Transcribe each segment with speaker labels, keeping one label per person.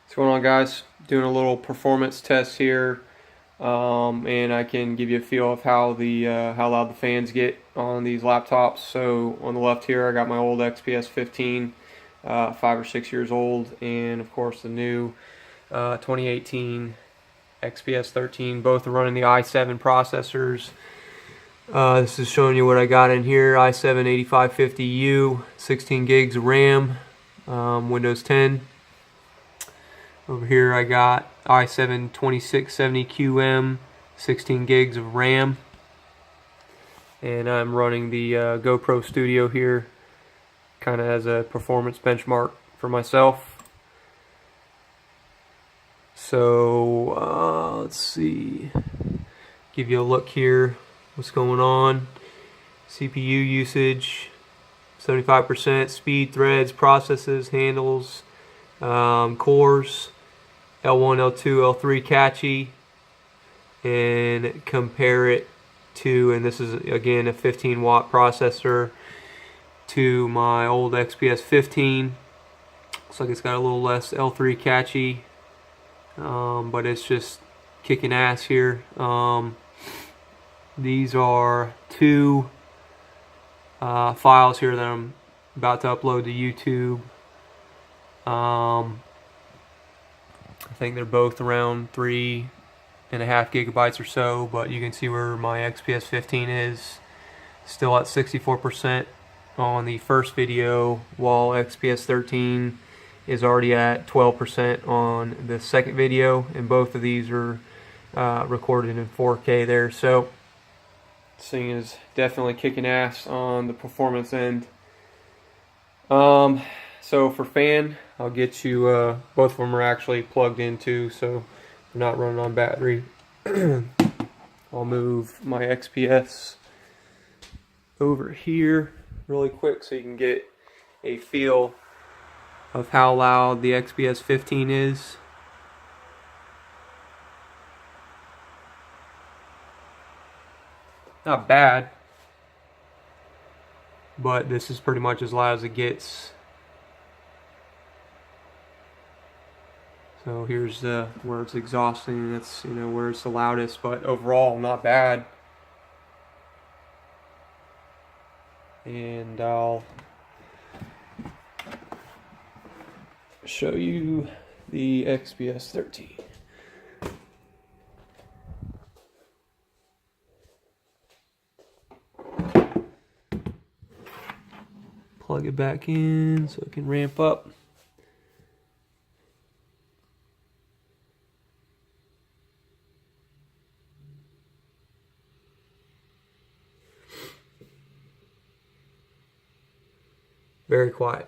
Speaker 1: What's going on, guys? Doing a little performance test here, and I can give you a feel of how loud the fans get on these laptops. So on the left here, I got my old XPS 15, 5 or 6 years old, and of course the new 2018 XPS 13. Both are running the i7 processors. This is showing you what I got in here: i7 8550U, 16 gigs of RAM, Windows 10. Over here I got i7 2670QM, 16 gigs of RAM, and I'm running the GoPro Studio here, kind of as a performance benchmark for myself. So let's see, give you a look here, what's going on. CPU usage 75%, speed, threads, processes, handles, cores L1, L2, L3 catchy, and compare it to, and this is again a 15 watt processor, to my old XPS 15. Looks like it's got a little less L3 catchy, but it's just kicking ass here. These are two files here that I'm about to upload to YouTube. I think they're both around 3.5 gigabytes or so, but you can see where my XPS 15 is still at 64% on the first video, while XPS 13 is already at 12% on the second video, and both of these are recorded in 4K there. So this thing is definitely kicking ass on the performance end. So for fan, I'll get you, both of them are actually plugged into, so they're not running on battery. I'll move my XPS over here really quick so you can get a feel of how loud the XPS 15 is. Not bad, but this is pretty much as loud as it gets. So here's where it's exhausting. That's, you know, where it's the loudest, but overall not bad. And I'll show you the XPS 13. Plug it back in so it can ramp up. Very quiet.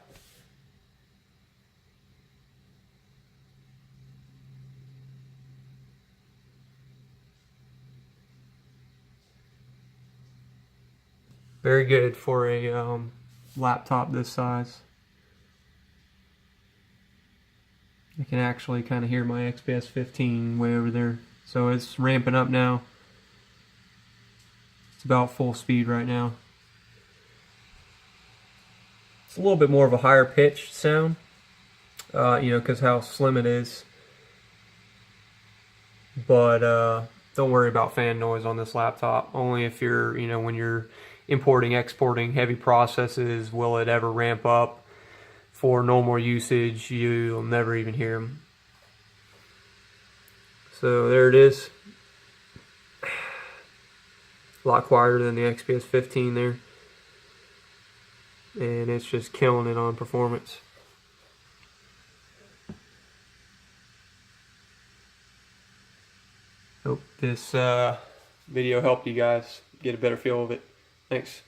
Speaker 1: Very good for a laptop this size. I can actually kind of hear my XPS 15 way over there. So it's ramping up now. It's about full speed right now. It's a little bit more of a higher pitched sound, you know, because how slim it is. But don't worry about fan noise on this laptop. Only if you're, you know, when you're importing, exporting heavy processes, will it ever ramp up. For normal usage, you'll never even hear them. So there it is. A lot quieter than the XPS 15 there. And it's just killing it on performance. Hope this video helped you guys get a better feel of it. Thanks.